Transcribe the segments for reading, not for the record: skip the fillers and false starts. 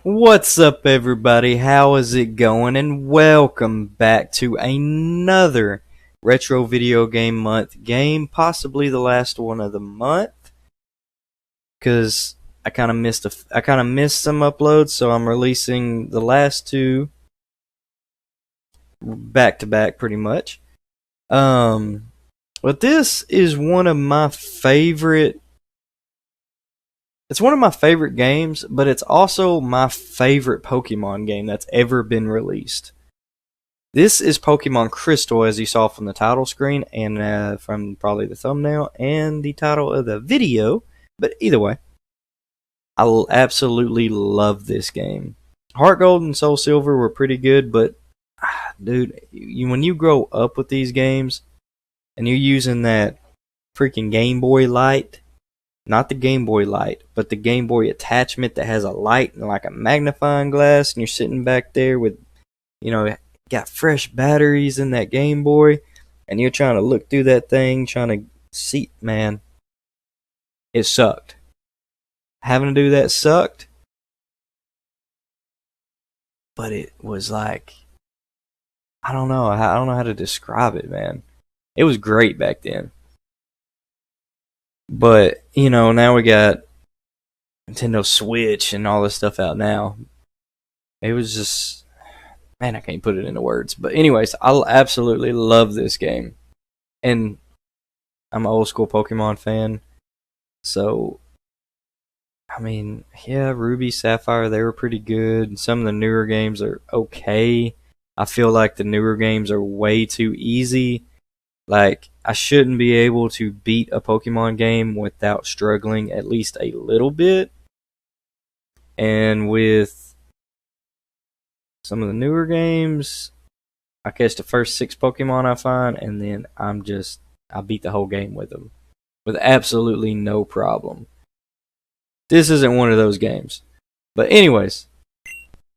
What's up, everybody? How is it going? And welcome back to another retro video game month game, possibly the last one of the month, because I kind of missed some uploads, so I'm releasing the last two back to back, pretty much. But this is one of my favorite. It's one of my favorite games, but it's also my favorite Pokemon game that's ever been released. This is Pokemon Crystal, as you saw from the title screen and from probably the thumbnail and the title of the video. But either way, I absolutely love this game. Heart Gold and Soul Silver were pretty good, but dude, when you grow up with these games and you're using that freaking Game Boy Light, not the Game Boy Light, but the Game Boy attachment that has a light and like a magnifying glass, and you're sitting back there with, got fresh batteries in that Game Boy, and you're trying to look through that thing, trying to see, man, it sucked. Having to do that sucked, but it was like, I don't know how to describe it, man. It was great back then. But, now we got Nintendo Switch and all this stuff out now. It was just, man, I can't put it into words. But anyways, I absolutely love this game. And I'm an old school Pokemon fan. So, I mean, yeah, Ruby, Sapphire, they were pretty good. Some of the newer games are okay. I feel like the newer games are way too easy. Like, I shouldn't be able to beat a Pokemon game without struggling at least a little bit. And with some of the newer games, I catch the first 6 Pokemon I find, and then I beat the whole game with them. With absolutely no problem. This isn't one of those games. But anyways,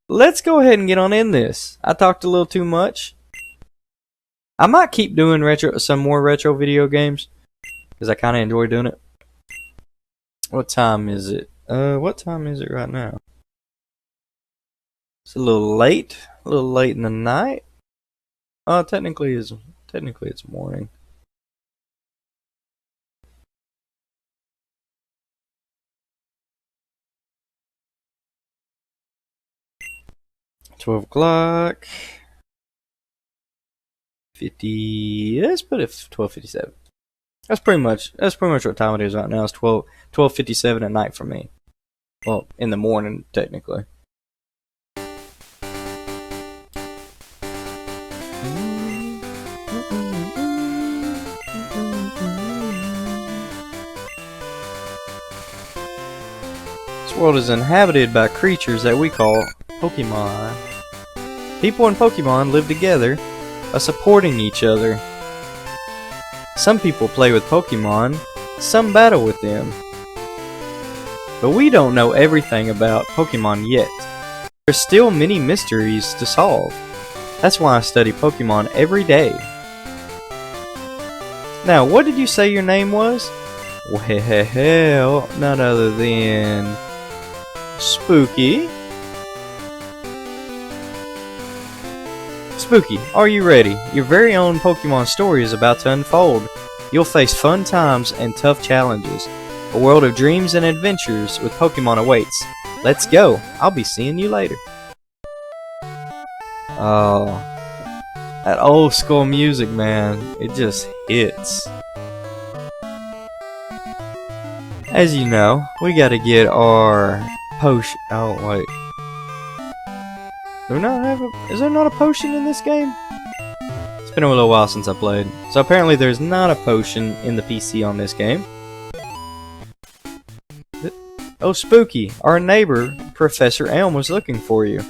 let's go ahead and get on in this. I talked a little too much. I might keep doing some more retro video games, because I kind of enjoy doing it. What time is it? What time is it right now? It's a little late in the night. Technically it's morning. $12:00. 50. Let's put it 12:57. That's pretty much what time it is right now. It's 12:57 at night for me. Well, in the morning technically. This world is inhabited by creatures that we call Pokemon. People and Pokemon live together, supporting each other. Some people play with Pokemon, some battle with them. But we don't know everything about Pokemon yet. There's still many mysteries to solve. That's why I study Pokemon every day. Now, what did you say your name was? Well, none other than Spooky. Spooky, are you ready? Your very own Pokemon story is about to unfold. You'll face fun times and tough challenges. A world of dreams and adventures with Pokemon awaits. Let's go. I'll be seeing you later. Oh, that old school music, man. It just hits. As you know, we gotta get our potion. Oh, wait. Is there not a potion in this game? It's been a little while since I played. So apparently there's not a potion in the PC on this game. Oh, Spooky, our neighbor, Professor Elm, was looking for you.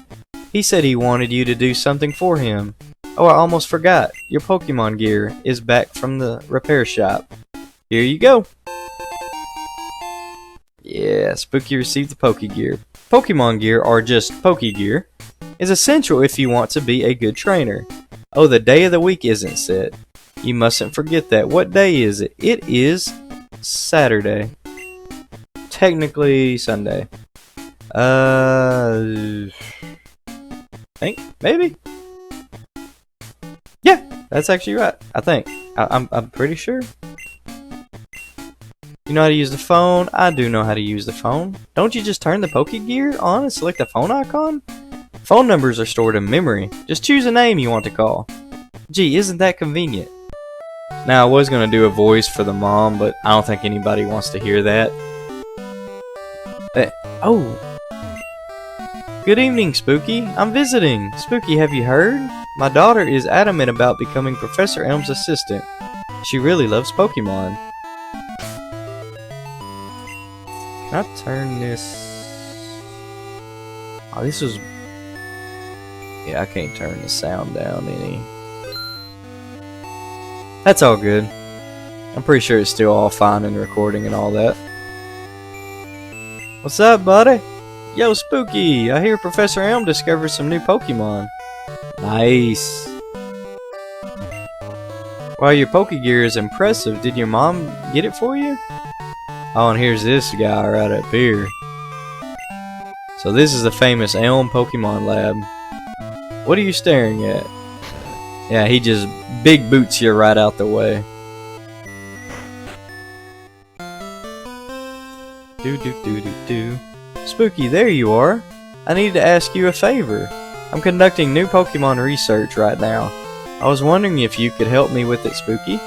He said he wanted you to do something for him. Oh, I almost forgot. Your Pokemon gear is back from the repair shop. Here you go. Yeah, Spooky received the Pokegear. Pokemon gear, or just Pokegear, is essential if you want to be a good trainer. Oh, the day of the week isn't set. You mustn't forget that. What day is it? It is Saturday. Technically Sunday. Think maybe. Yeah, that's actually right. I think. I'm pretty sure. You know how to use the phone? I do know how to use the phone. Don't you just turn the Poke Gear on and select the phone icon? Phone numbers are stored in memory. Just choose a name you want to call. Gee, isn't that convenient? Now, I was going to do a voice for the mom, but I don't think anybody wants to hear that. Oh. Good evening, Spooky. I'm visiting. Spooky, have you heard? My daughter is adamant about becoming Professor Elm's assistant. She really loves Pokemon. Can I turn this? Oh, this was... Yeah, I can't turn the sound down any. That's all good. I'm pretty sure it's still all fine in recording and all that. What's up, buddy? Yo, Spooky! I hear Professor Elm discovered some new Pokemon. Nice. While your Pokegear is impressive, did your mom get it for you? Oh, and here's this guy right up here. So this is the famous Elm Pokemon Lab. What are you staring at? Yeah, he just big boots you right out the way. Do. Spooky, there you are. I need to ask you a favor. I'm conducting new Pokemon research right now. I was wondering if you could help me with it, Spooky.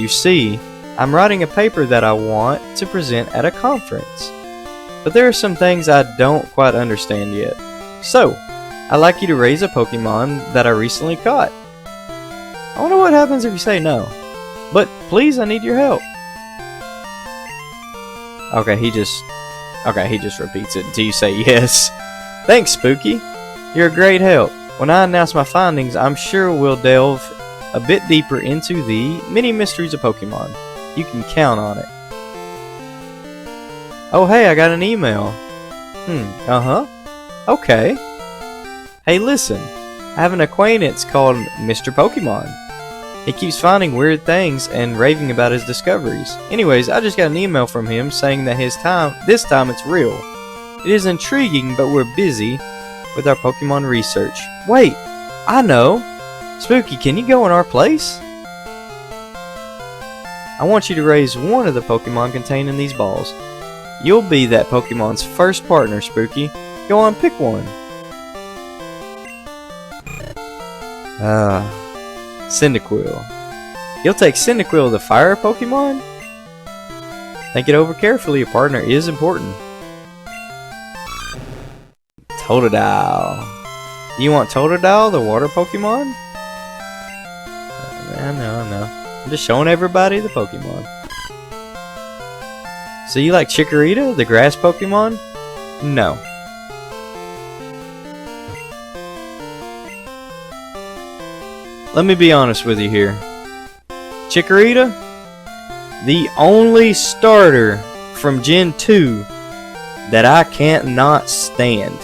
You see, I'm writing a paper that I want to present at a conference. But there are some things I don't quite understand yet. So, I'd like you to raise a Pokemon that I recently caught. I wonder what happens if you say no. But please, I need your help. Okay, he just repeats it until you say yes. Thanks, Spooky. You're a great help. When I announce my findings, I'm sure we'll delve a bit deeper into the many mysteries of Pokemon. You can count on it. Oh, hey, I got an email. Okay. Hey, listen. I have an acquaintance called Mr. Pokemon. He keeps finding weird things and raving about his discoveries. Anyways, I just got an email from him saying that this time it's real. It is intriguing, but we're busy with our Pokemon research. Wait, I know. Spooky, can you go in our place? I want you to raise one of the Pokemon contained in these balls. You'll be that Pokemon's first partner, Spooky. Go on, pick one. Cyndaquil. You'll take Cyndaquil, the fire Pokemon? Think it over carefully, a partner is important. Totodile. You want Totodile, the water Pokemon? No. I'm just showing everybody the Pokemon. So you like Chikorita, the grass Pokemon? No. Let me be honest with you here. Chikorita, the only starter from Gen 2 that I can't not stand.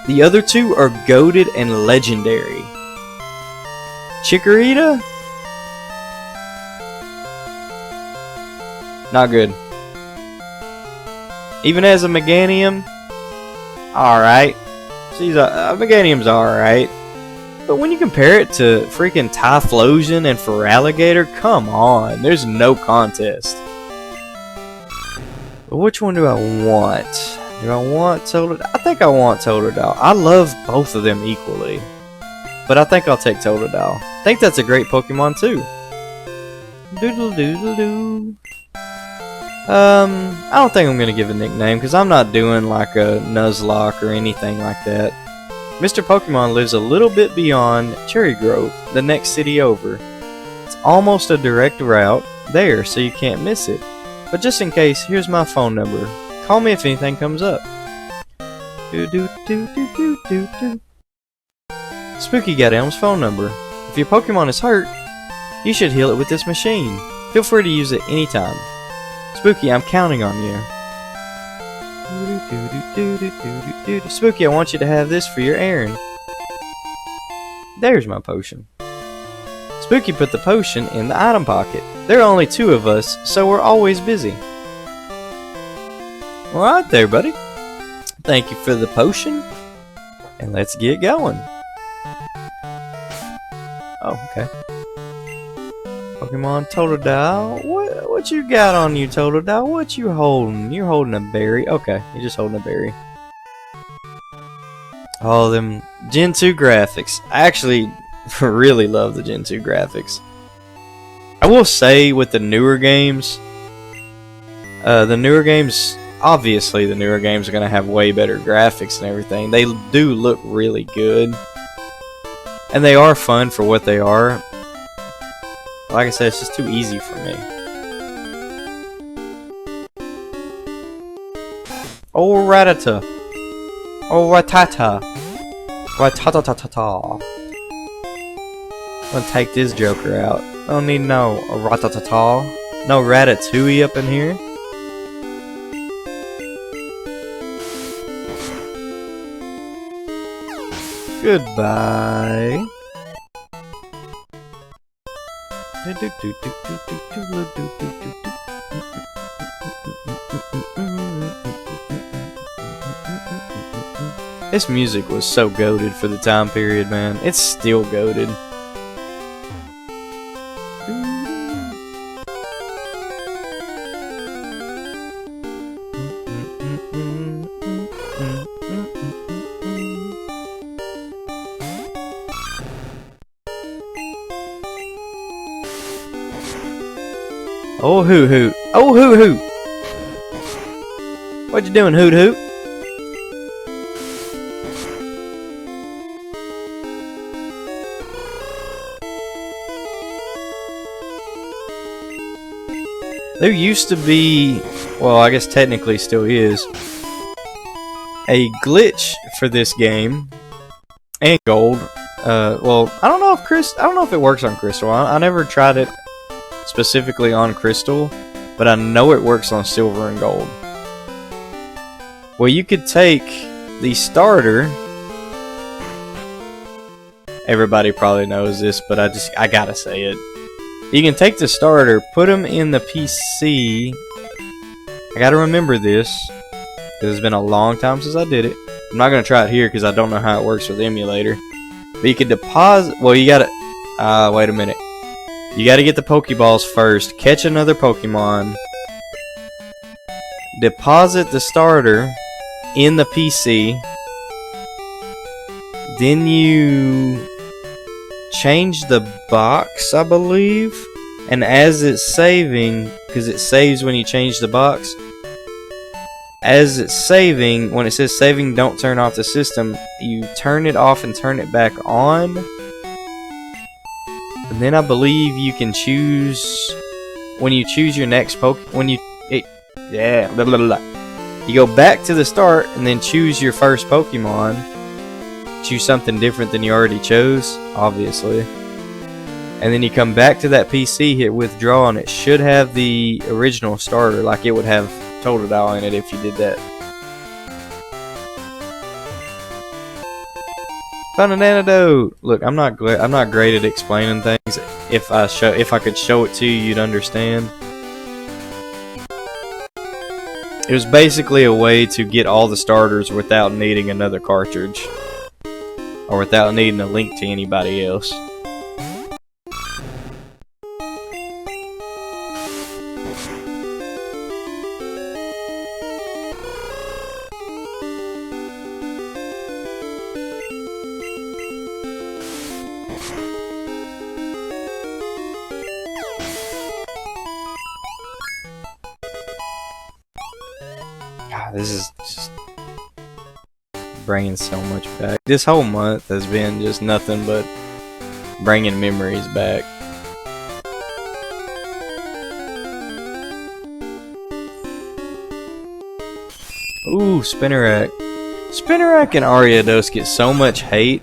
The other two are goated and legendary. Chikorita? Not good. Even as a Meganium, alright. Meganium's alright. But when you compare it to freaking Typhlosion and Feraligatr, come on, there's no contest. But which one do I want? Do I want Totodile? I think I want Totodile. I love both of them equally. But I think I'll take Totodile. I think that's a great Pokemon too. Doodle-doodle-doo. I don't think I'm going to give a nickname because I'm not doing like a Nuzlocke or anything like that. Mr. Pokemon lives a little bit beyond Cherry Grove, the next city over. It's almost a direct route there, so you can't miss it. But just in case, here's my phone number. Call me if anything comes up. Spooky got Elm's phone number. If your Pokemon is hurt, you should heal it with this machine. Feel free to use it anytime. Spooky, I'm counting on you. Spooky, I want you to have this for your errand. There's my potion. Spooky put the potion in the item pocket. There are only two of us, so we're always busy. Alright there, buddy. Thank you for the potion. And let's get going. Oh, okay. Pokemon Totodile. What you got on you, Totodile? What you holding? You're holding a berry. Okay, you're just holding a berry. Oh, them Gen 2 graphics. I actually really love the Gen 2 graphics. I will say with the newer games, obviously the newer games are going to have way better graphics and everything. They do look really good. And they are fun for what they are. Like I said, it's just too easy for me. Oh, Ratata. Oh, Ratata. Ratata-ta-ta-ta. I'm gonna take this Joker out. I don't need no Ratata. No Ratatouille up in here. Goodbye. This music was so goated for the time period, man. It's still goated. Oh, Hoot Hoot. Oh, Hoot Hoot. What you doing, Hoot Hoot? There used to be, well, I guess technically still is, a glitch for this game and Gold. Well, I don't know if it works on Crystal. I never tried it specifically on Crystal, but I know it works on Silver and Gold. Well, you could take the starter. Everybody probably knows this, but I gotta say it. You can take the starter, put them in the PC. I gotta remember this, because it's been a long time since I did it. I'm not gonna try it here because I don't know how it works with the emulator. But you could deposit. Well, you gotta. Wait a minute. You gotta get the Pokeballs first. Catch another Pokemon. Deposit the starter in the PC. Then you change the box, I believe. And as it's saving, because it saves when you change the box. As it's saving, when it says saving, don't turn off the system, you turn it off and turn it back on. And then I believe you can choose, when you choose your next you go back to the start and then choose your first Pokemon. Choose something different than you already chose, obviously. And then you come back to that PC, hit withdraw, and it should have the original starter, like it would have Totodile in it if you did that. Found an antidote. Look, I'm not great at explaining things. If I could show it to you, you'd understand. It was basically a way to get all the starters without needing another cartridge, or without needing a link to anybody else. God, this is just bringing so much back. This whole month has been just nothing but bringing memories back. Ooh, Spinnerack. Spinnerack and Ariados get so much hate,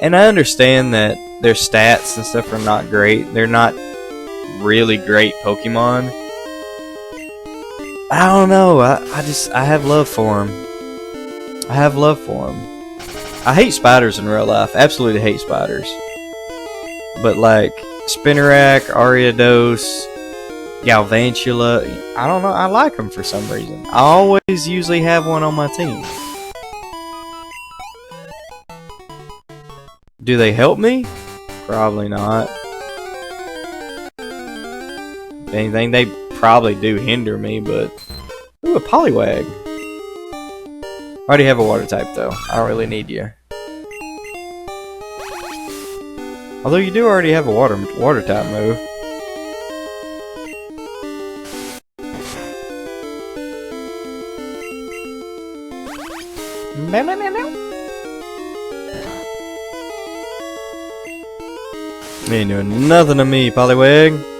and I understand that their stats and stuff are not great. They're not really great Pokemon. I don't know. I have love for them. I have love for them. I hate spiders in real life. Absolutely hate spiders. But like Spinnerack, Ariados, Galvantula, I don't know. I like them for some reason. I always usually have one on my team. Do they help me? Probably not. If anything, they probably do hinder me, but... Ooh, a Poliwag. I already have a water type, though. I don't really need you. Although you do already have a water type move. You ain't doing nothing to me, Poliwag.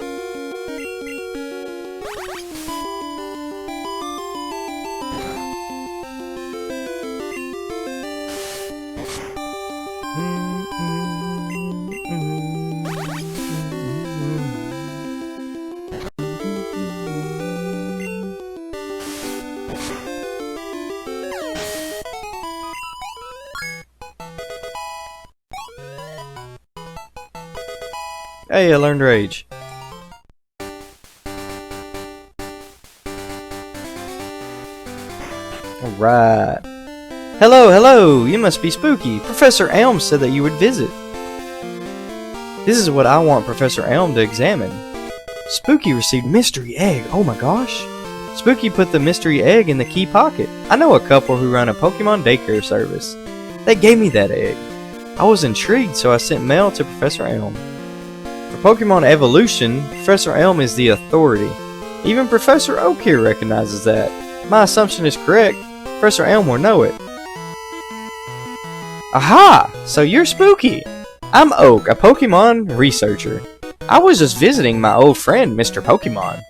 Hey, I learned Rage. Alright. Hello, hello! You must be Spooky. Professor Elm said that you would visit. This is what I want Professor Elm to examine. Spooky received mystery egg. Oh my gosh. Spooky put the mystery egg in the key pocket. I know a couple who run a Pokemon daycare service. They gave me that egg. I was intrigued, so I sent mail to Professor Elm. For Pokemon evolution, Professor Elm is the authority. Even Professor Oak here recognizes that. My assumption is correct. Professor Elm will know it. Aha! So you're Spooky. I'm Oak, a Pokemon researcher. I was just visiting my old friend, Mr. Pokemon.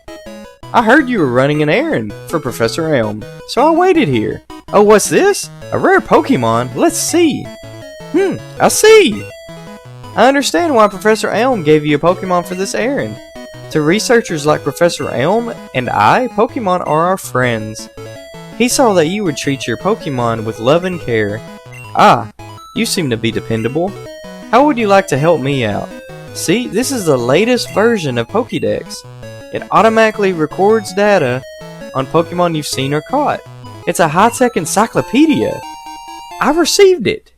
I heard you were running an errand for Professor Elm, so I waited here. Oh, what's this? A rare Pokemon? Let's see. I see. I understand why Professor Elm gave you a Pokemon for this errand. To researchers like Professor Elm and I, Pokemon are our friends. He saw that you would treat your Pokemon with love and care. Ah, you seem to be dependable. How would you like to help me out? See, this is the latest version of Pokédex. It automatically records data on Pokemon you've seen or caught. It's a high-tech encyclopedia. I received it.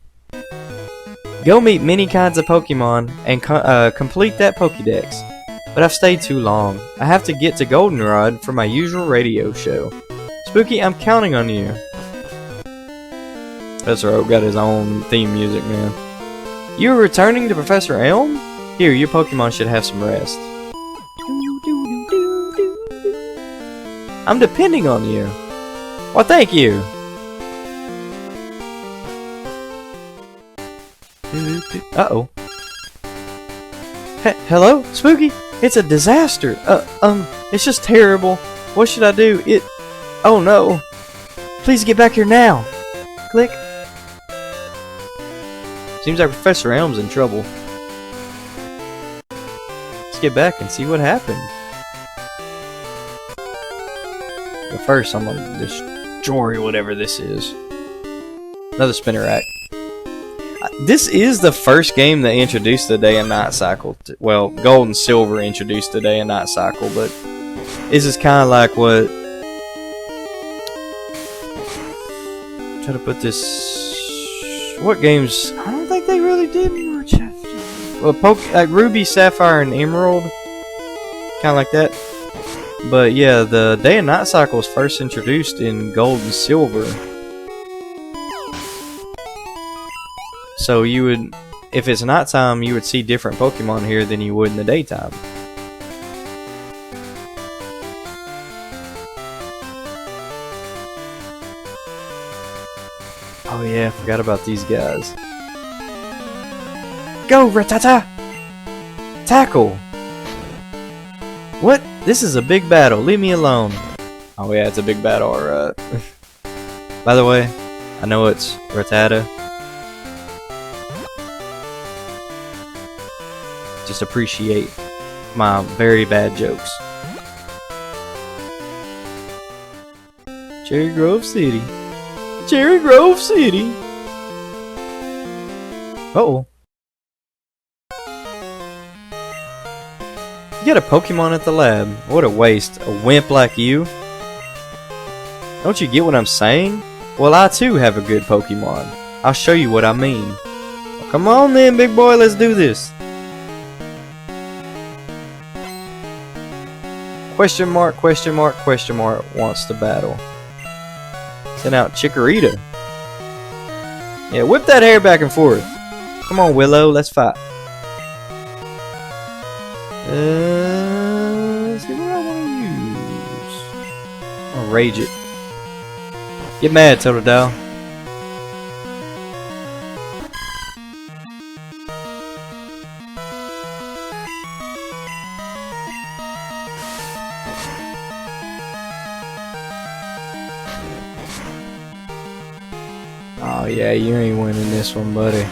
Go meet many kinds of Pokemon and complete that Pokédex. But I've stayed too long. I have to get to Goldenrod for my usual radio show. Spooky, I'm counting on you. Professor Oak got his own theme music, man. You are returning to Professor Elm? Here, your Pokemon should have some rest. I'm depending on you. Well, thank you. Uh-oh. Hello? Spooky? It's a disaster. It's just terrible. What should I do? Oh no. Please get back here now. Click. Seems like Professor Elm's in trouble. Let's get back and see what happened. But first, I'm gonna destroy whatever this is. Another Spinnerack. This is the first game that introduced the day and night cycle. Well, Gold and Silver introduced the day and night cycle, but this is kind of like what... Try to put this... What games... I don't think they really did much. Well, like Ruby, Sapphire, and Emerald. Kind of like that. But yeah, the day and night cycle was first introduced in Gold and Silver. So you would, if it's nighttime, you would see different Pokemon here than you would in the daytime. Oh yeah, I forgot about these guys. Go, Rattata! Tackle! What? This is a big battle. Leave me alone. Oh yeah, it's a big battle, alright. By the way, I know it's Rattata. Just appreciate my very bad jokes. Cherry Grove City. Cherry Grove City. Uh-oh. You got a Pokemon at the lab. What a waste. A wimp like you. Don't you get what I'm saying? Well, I too have a good Pokemon. I'll show you what I mean. Come on then, big boy, let's do this. Question mark, question mark, question mark wants to battle. Send out Chikorita. Yeah, whip that hair back and forth. Come on, Willow, let's fight. Let's see what I want to use. I'll rage it. Get mad, Totodile. Oh yeah, you ain't winning this one, buddy.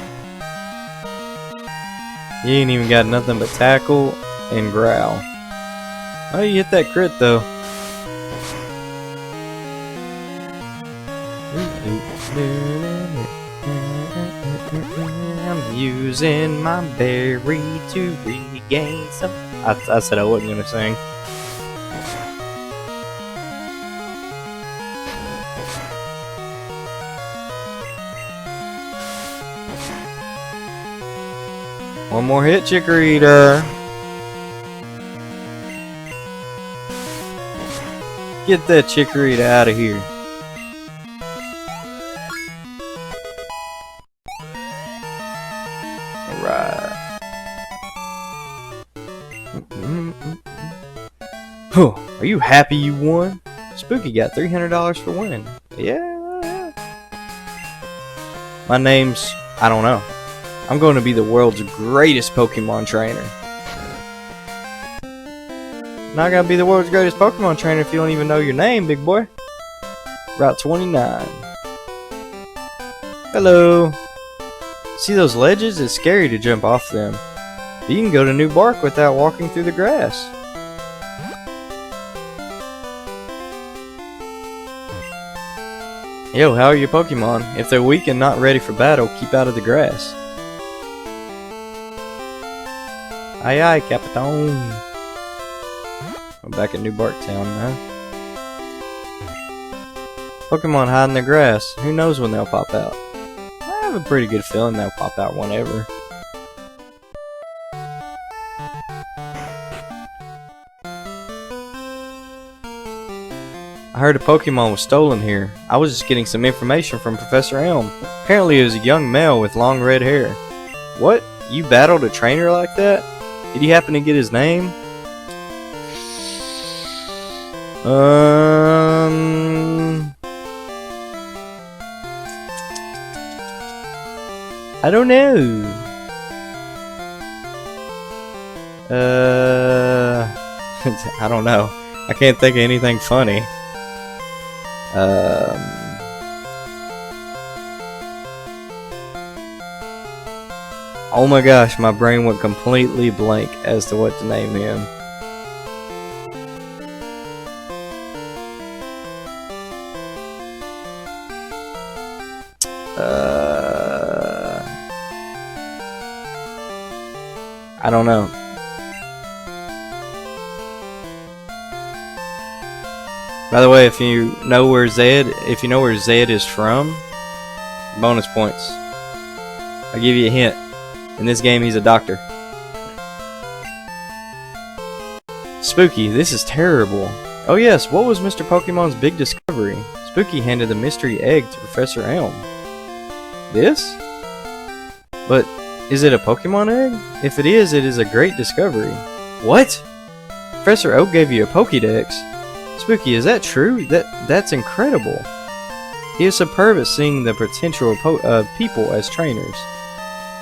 You ain't even got nothing but tackle and growl. Oh, you hit that crit though. I'm using my berry to regain some. I said I wasn't gonna sing. One more hit, Chikorita. Get that Chikorita out of here. Alright. Are you happy you won? Spooky got $300 for winning. Yeah. My name's, I don't know. I'm going to be the world's greatest Pokemon trainer. Not gonna be the world's greatest Pokemon trainer if you don't even know your name, big boy. Route 29. Hello. See those ledges? It's scary to jump off them. But you can go to New Bark without walking through the grass. Yo, how are your Pokemon? If they're weak and not ready for battle, keep out of the grass. Aye aye, Capitan. I'm back at New Bark Town now. Pokemon hide in the grass. Who knows when they'll pop out? I have a pretty good feeling they'll pop out whenever. I heard a Pokemon was stolen here. I was just getting some information from Professor Elm. Apparently it was a young male with long red hair. What? You battled a trainer like that? Did you happen to get his name? I don't know. I don't know. I can't think of anything funny. Oh my gosh, my brain went completely blank as to what to name him. I don't know. By the way, if you know where Zed is from, bonus points. I'll give you a hint. In this game, he's a doctor. Spooky, this is terrible. Oh yes, what was Mr. Pokemon's big discovery? Spooky handed the mystery egg to Professor Elm. This? But is it a Pokemon egg? If it is a great discovery. What? Professor Oak gave you a Pokédex? Spooky, is that true? That's incredible. He is superb at seeing the potential of people as trainers.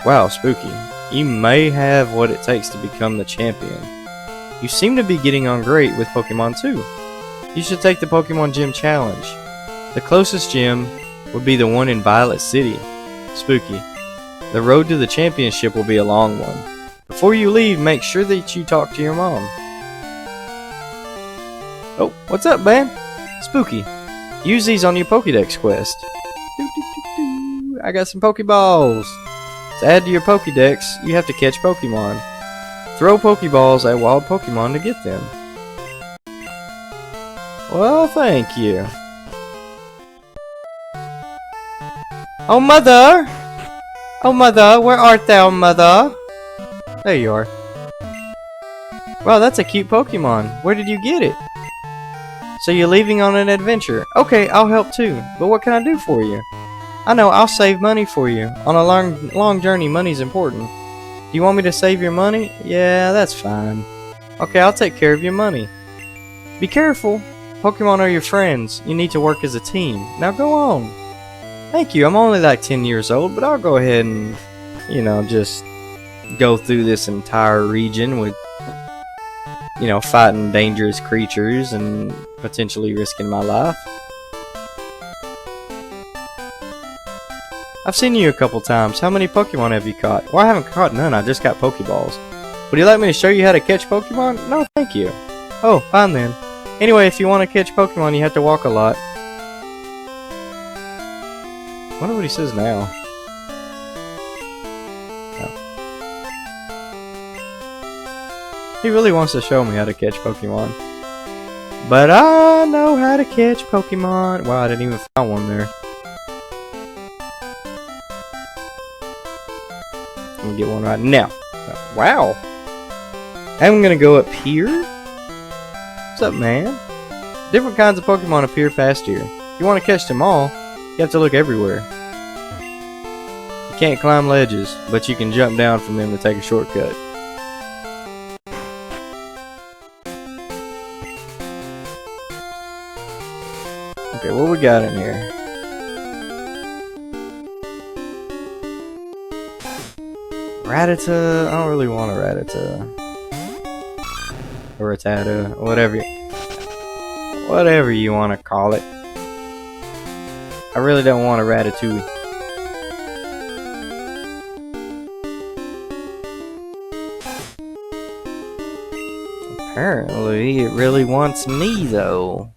Wow, Spooky, you may have what it takes to become the champion. You seem to be getting on great with Pokemon too. You should take the Pokemon Gym Challenge. The closest gym would be the one in Violet City. Spooky, the road to the championship will be a long one. Before you leave, make sure that you talk to your mom. Oh, what's up, man? Spooky, use these on your Pokédex quest. I got some Pokeballs. To add to your Pokédex, you have to catch Pokemon. Throw Pokeballs at wild Pokemon to get them. Well, thank you. Oh, mother! Oh, mother, where art thou, mother? There you are. Wow, that's a cute Pokemon. Where did you get it? So you're leaving on an adventure. Okay, I'll help too. But what can I do for you? I know, I'll save money for you. On a long journey, money's important. Do you want me to save your money? Yeah, that's fine. Okay, I'll take care of your money. Be careful. Pokemon are your friends. You need to work as a team. Now go on. Thank you. I'm only like 10 years old, but I'll go ahead and, you know, just go through this entire region with, you know, fighting dangerous creatures and potentially risking my life. I've seen you a couple times. How many Pokemon have you caught? Well, I haven't caught none. I just got Pokeballs. Would you like me to show you how to catch Pokemon? No, thank you. Oh, fine then. Anyway, if you want to catch Pokemon, you have to walk a lot. I wonder what he says now. Oh. He really wants to show me how to catch Pokemon. But I know how to catch Pokemon. Wow, I didn't even find one there. I'm gonna get one right now. Wow. I'm gonna go up here. What's up, man? Different kinds of Pokemon appear past here. If you want to catch them all, you have to look everywhere. You can't climb ledges, but you can jump down from them to take a shortcut. Okay, what we got in here? Rattata? I don't really want a Rattata. Or a Rattata, whatever you want to call it. I really don't want a Ratatouille. Apparently, it really wants me though.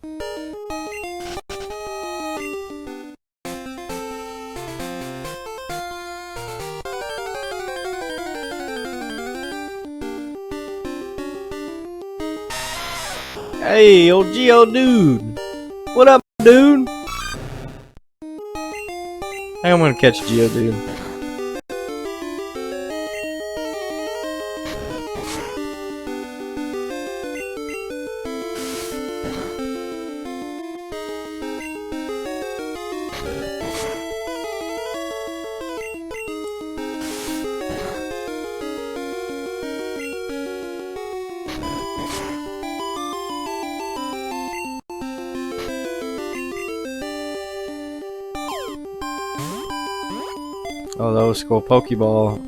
Hey, old Geodude! What up, dude? I think I'm gonna catch Geodude. Oh, the old school Pokeball.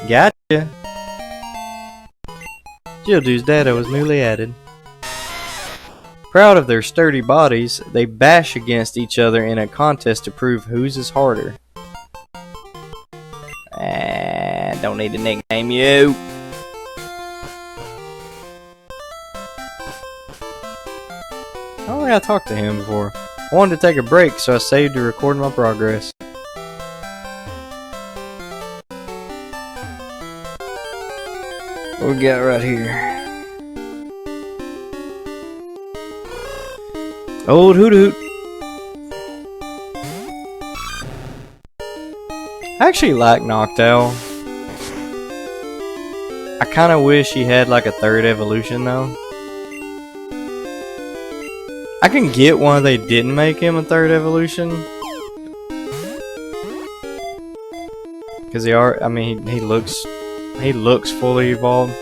Gotcha! Geodude's data was newly added. Proud of their sturdy bodies, they bash against each other in a contest to prove whose is harder. Don't need to nickname you. I don't think I talked to him before. I wanted to take a break, so I saved to record my progress. What we got right here? Old Hoot Hoot. I actually like Noctowl. I kind of wish he had like a third evolution though. I can get why they didn't make him a third evolution. Cause he looks fully evolved.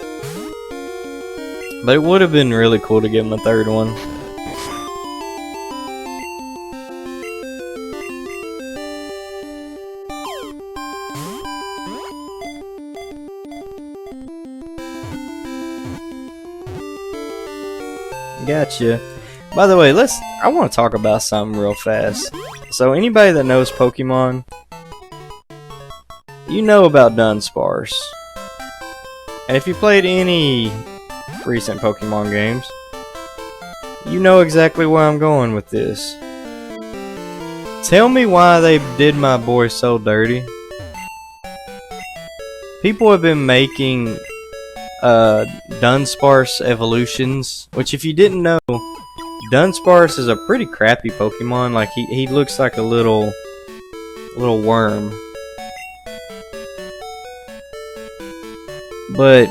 But it would have been really cool to give him a third one. Gotcha. By the way, I want to talk about something real fast. So anybody that knows Pokemon, you know about Dunsparce. And if you played any recent Pokemon games, you know exactly where I'm going with this. Tell me why they did my boy so dirty. People have been making Dunsparce evolutions, which if you didn't know, Dunsparce is a pretty crappy Pokemon. Like he looks like a little worm. But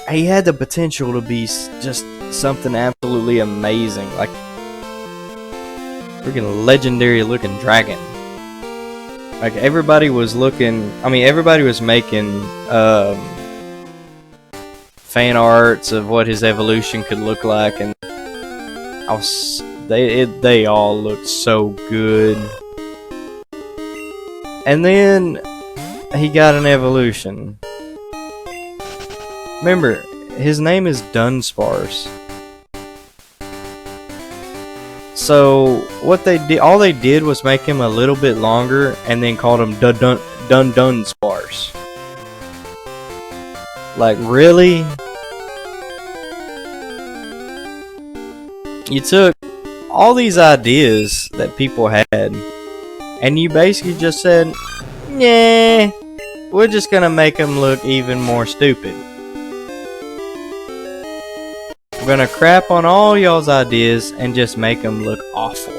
he had the potential to be just something absolutely amazing, like freaking legendary looking dragon. Like everybody was looking, I mean everybody was making fan arts of what his evolution could look like, and they all looked so good. And then he got an evolution. Remember, his name is Dunsparce. So what they did, all they did was make him a little bit longer, and then called him Dunsparce. Like really? You took all these ideas that people had, and you basically just said, "Nah, we're just gonna make him look even more stupid. We're gonna crap on all y'all's ideas and just make them look awful."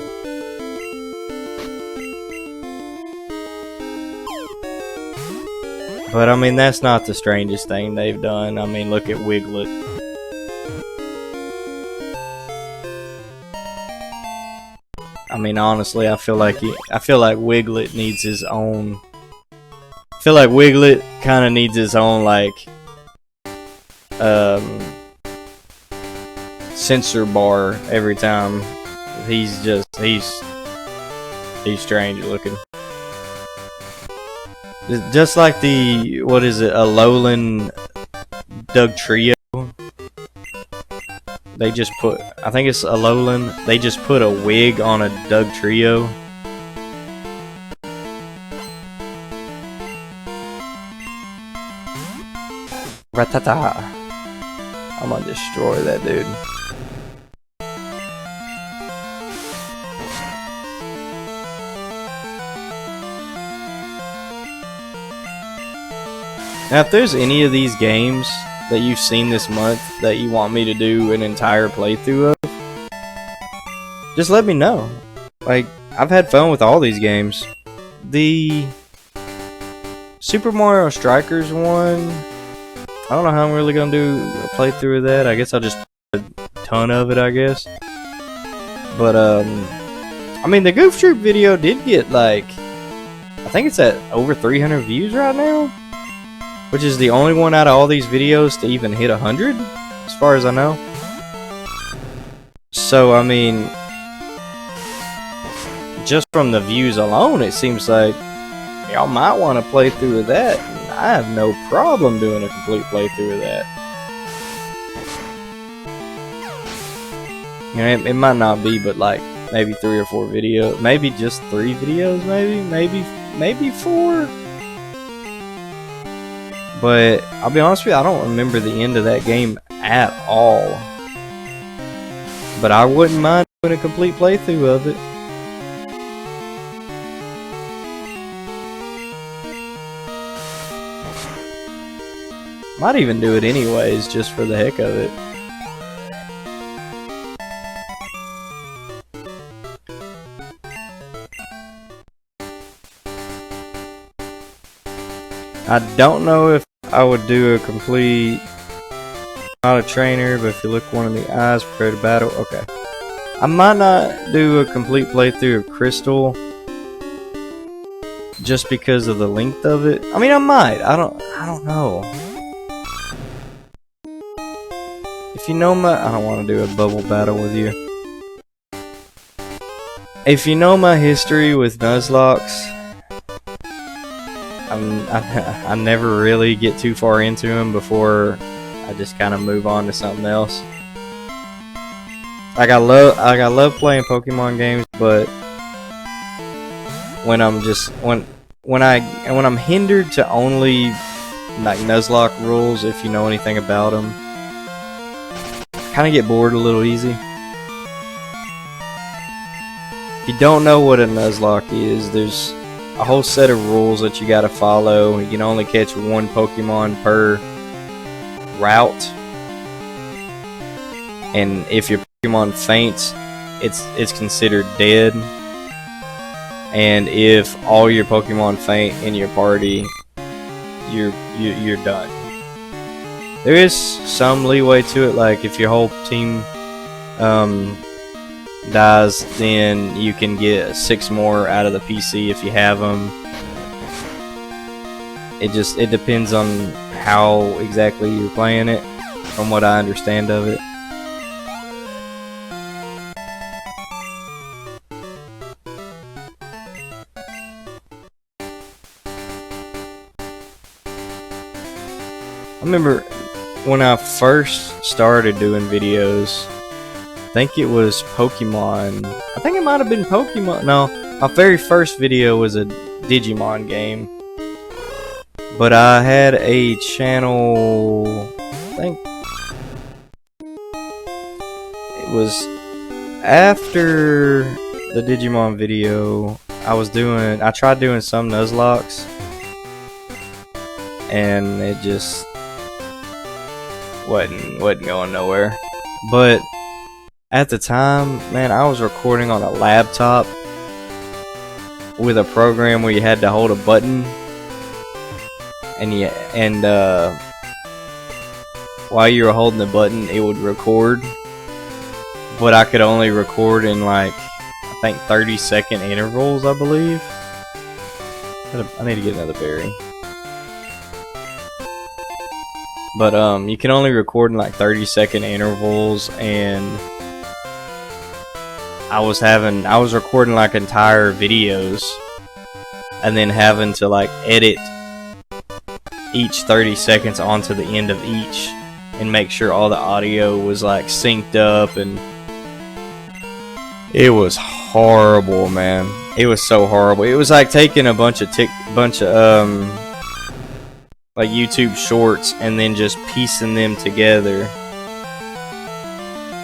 But I mean, that's not the strangest thing they've done. I mean, look at Wiglet. I mean, honestly, I feel like Wiglet needs his own. I feel like Wiglet kind of needs his own like censor bar every time. He's strange looking. Just like the, what is it, Alolan Dugtrio. They just put, I think it's Alolan, they just put a wig on a Dugtrio. Ratata. I'm gonna destroy that dude. Now, if there's any of these games that you've seen this month that you want me to do an entire playthrough of, just let me know. Like, I've had fun with all these games. The Super Mario Strikers one, I don't know how I'm really gonna do a playthrough of that. I guess I'll just play a ton of it, I guess. But, I mean, the Goof Troop video did get, like, I think it's at over 300 views right now, which is the only one out of all these videos to even hit 100, as far as I know. So, I mean, just from the views alone, it seems like y'all might want to play through of that. I have no problem doing a complete playthrough of that. You know, it might not be, but like maybe 3 or 4 videos, maybe just 3 videos, maybe 4. But I'll be honest with you, I don't remember the end of that game at all. But I wouldn't mind doing a complete playthrough of it. Might even do it anyways, just for the heck of it. I don't know if I would do a complete, not a trainer, but if you look one in the eyes, prepare to battle. Okay. I might not do a complete playthrough of Crystal just because of the length of it. I mean, I might. I don't know. If you know my, I don't want to do a bubble battle with you. If you know my history with Nuzlocke, I never really get too far into them before I just kind of move on to something else. Like I love playing Pokemon games, but when I'm hindered to only like Nuzlocke rules, if you know anything about them, kind of get bored a little easy. If you don't know what a Nuzlocke is, there's a whole set of rules that you gotta follow. You can only catch one Pokemon per route, and if your Pokemon faints, it's considered dead. And if all your Pokemon faint in your party, you're done. There is some leeway to it, like if your whole team dies, then you can get 6 more out of the PC if you have them. It depends on how exactly you're playing it, from what I understand of it. I remember when I first started doing videos, I think it was Pokemon. I think it might have been Pokemon. No, my very first video was a Digimon game. But I had a channel, I think it was after the Digimon video, I tried doing some Nuzlocke, and it just wasn't going nowhere. But at the time, man, I was recording on a laptop with a program where you had to hold a button, and while you were holding the button, it would record. But I could only record in, like, I think 30-second intervals, I believe. I need to get another berry. But you can only record in like 30-second intervals, and I was recording like entire videos, and then having to like edit each 30 seconds onto the end of each, and make sure all the audio was like synced up, and it was horrible, man. It was so horrible. It was like taking a bunch of like YouTube shorts and then just piecing them together,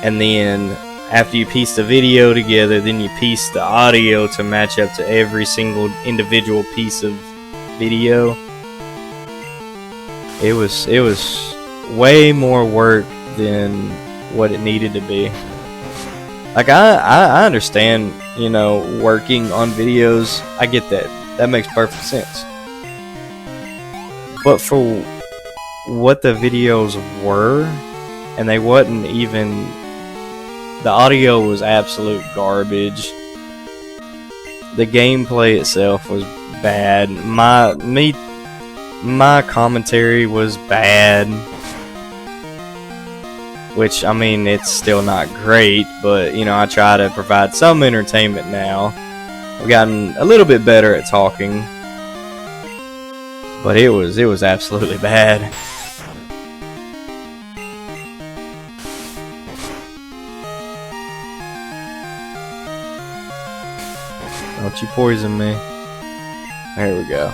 and then after you piece the video together, then you piece the audio to match up to every single individual piece of video. It was way more work than what it needed to be. Like, I understand, you know, working on videos. I get that. That makes perfect sense. But for what the videos were, and they wasn't even, the audio was absolute garbage. The gameplay itself was bad. My commentary was bad, which, I mean, it's still not great, but, you know, I try to provide some entertainment now. I've gotten a little bit better at talking, but it was absolutely bad. Don't you poison me. There we go.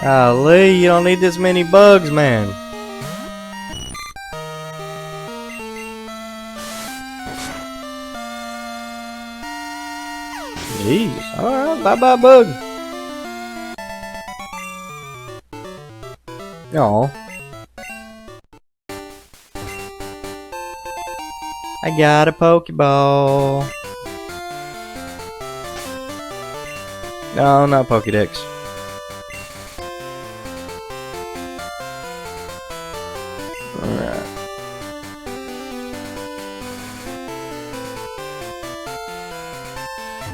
Golly, you don't need this many bugs, man. Jeez, alright, bye-bye bug. Aw. I got a Pokeball. No, not Pokedex. Alright.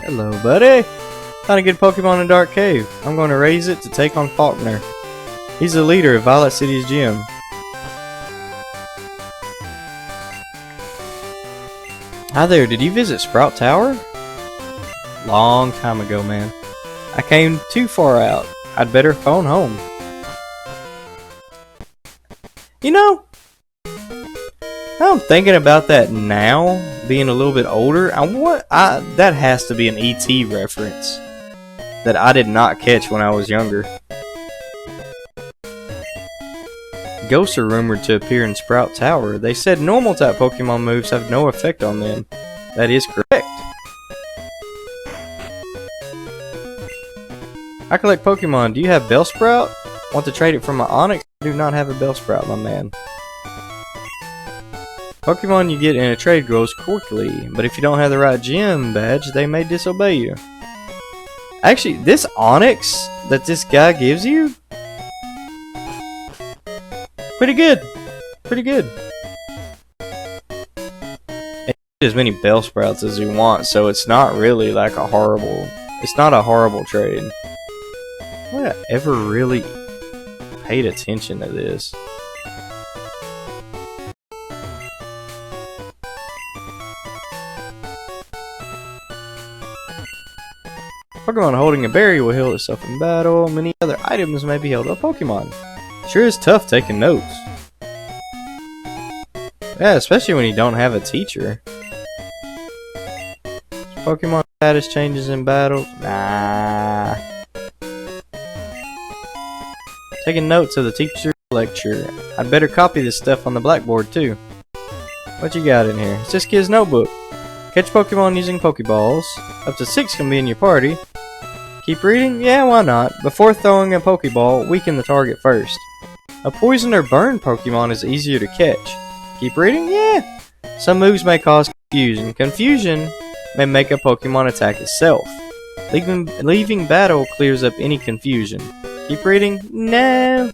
Hello, buddy. Trying to get a Pokemon in a dark cave. I'm going to raise it to take on Faulkner. He's the leader of Violet City's gym. Hi there, did you visit Sprout Tower? Long time ago, man. I came too far out. I'd better phone home. You know, I'm thinking about that now, being a little bit older. That has to be an ET reference that I did not catch when I was younger. Ghosts are rumored to appear in Sprout Tower. They said normal type Pokemon moves have no effect on them. That is correct. I collect Pokemon. Do you have Bellsprout? Want to trade it for my Onyx? I do not have a Bellsprout, my man. Pokemon you get in a trade grows quickly, but if you don't have the right gym badge, they may disobey you. Actually, this Onyx that this guy gives you, pretty good. Pretty good. And as many Bellsprouts as you want, so it's not really like a horrible. It's not a horrible trade. Would I ever really paid attention to this? Pokemon holding a berry will heal itself in battle. Many other items may be held by Pokemon. Sure is tough taking notes. Yeah, especially when you don't have a teacher. Pokemon status changes in battle. Nah. Taking notes of the teacher's lecture. I'd better copy this stuff on the blackboard too. What you got in here? It's this kid's notebook. Catch Pokemon using Pokeballs. Up to 6 can be in your party. Keep reading? Yeah, why not? Before throwing a Pokeball, weaken the target first. A poison or burn Pokemon is easier to catch. Keep reading? Yeah. Some moves may cause confusion. Confusion may make a Pokemon attack itself. Leaving battle clears up any confusion. Keep reading? No.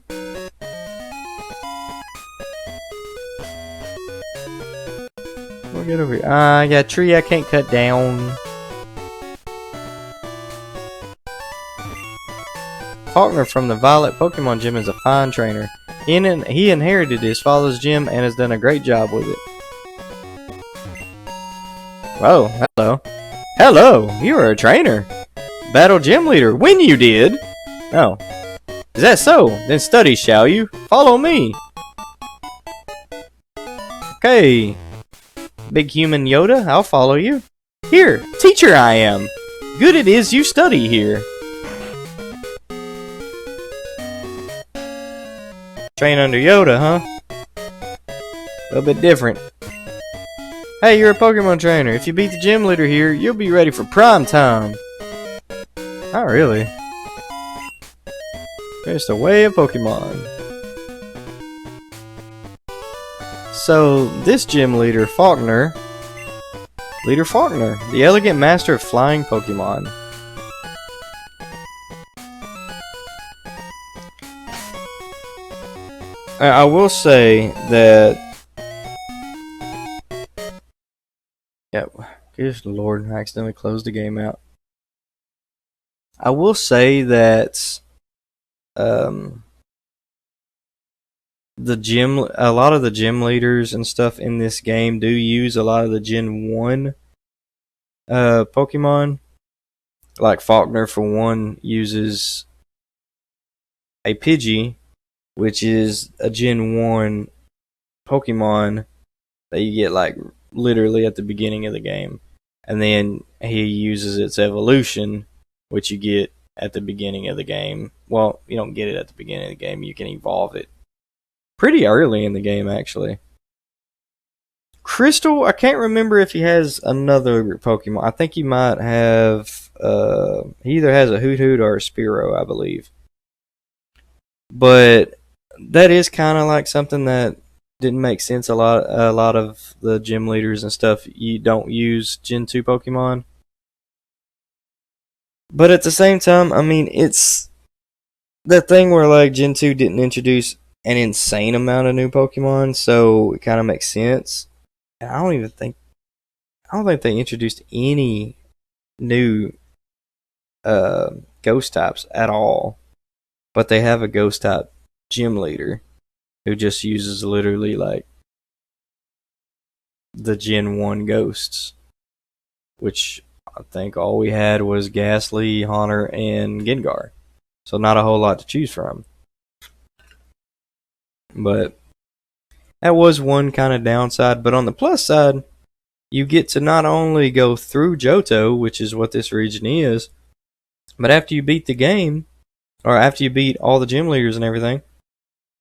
We'll get over here. I got a tree I can't cut down. Faulkner from the Violet Pokemon Gym is a fine trainer. He inherited his father's gym and has done a great job with it. Oh, hello. Hello, you are a trainer. Battle gym leader. When you did? Oh. Is that so? Then study, shall you? Follow me. Okay. Big human Yoda, I'll follow you. Here, teacher I am. Good it is you study here. Train under Yoda, huh? A little bit different. Hey, you're a Pokemon trainer. If you beat the gym leader here, you'll be ready for prime time. Not really. Just a way of Pokemon. So, this gym leader, Faulkner. Leader Faulkner, the elegant master of flying Pokemon. I will say that. Yeah, good lord, I accidentally closed the game out. I will say that a lot of the gym leaders and stuff in this game do use a lot of the Gen 1 Pokemon. Like Faulkner, for one, uses a Pidgey, which is a Gen 1 Pokemon that you get like literally at the beginning of the game. And then he uses its evolution, which you get at the beginning of the game. Well, you don't get it at the beginning of the game, you can evolve it pretty early in the game, actually. Crystal, I can't remember if he has another Pokemon. I think he might have, he either has a Hoot Hoot or a Spearow, I believe. But that is kind of like something that didn't make sense. A lot of the gym leaders and stuff, you don't use Gen 2 Pokemon. But at the same time, I mean, it's that thing where like Gen 2 didn't introduce an insane amount of new Pokemon, so it kind of makes sense. And I don't think they introduced any new ghost types at all. But they have a ghost type gym leader who just uses literally like the Gen 1 ghosts, which I think all we had was Ghastly, Haunter, and Gengar. So not a whole lot to choose from. But that was one kind of downside. But on the plus side, you get to not only go through Johto, which is what this region is, but after you beat the game, or after you beat all the gym leaders and everything,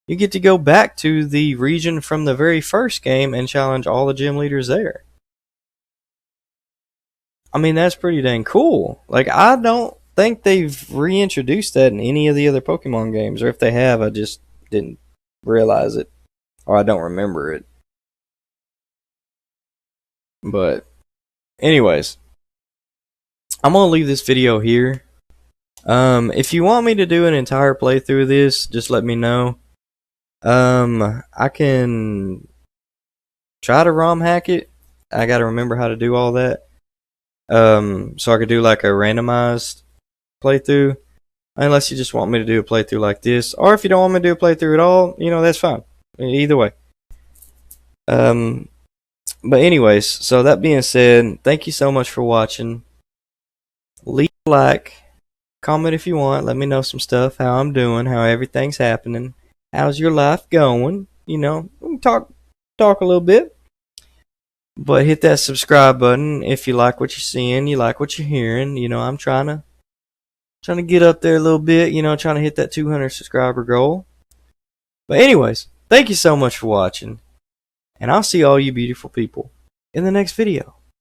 you get to go back to the region from the very first game and challenge all the gym leaders there. I mean, that's pretty dang cool. Like, I don't think they've reintroduced that in any of the other Pokemon games, or if they have, I just didn't realize it, or I don't remember it. But, anyways, I'm gonna leave this video here. If you want me to do an entire playthrough of this, just let me know. I can try to ROM hack it. I gotta remember how to do all that. So I could do like a randomized playthrough, unless you just want me to do a playthrough like this, or if you don't want me to do a playthrough at all, that's fine. Either way. But anyways, so that being said, thank you so much for watching. Leave a like, comment if you want, let me know some stuff, how I'm doing, how everything's happening, how's your life going. We can talk a little bit. But hit that subscribe button if you like what you're seeing, you like what you're hearing. I'm trying to get up there a little bit, trying to hit that 200 subscriber goal. But anyways, thank you so much for watching, and I'll see all you beautiful people in the next video.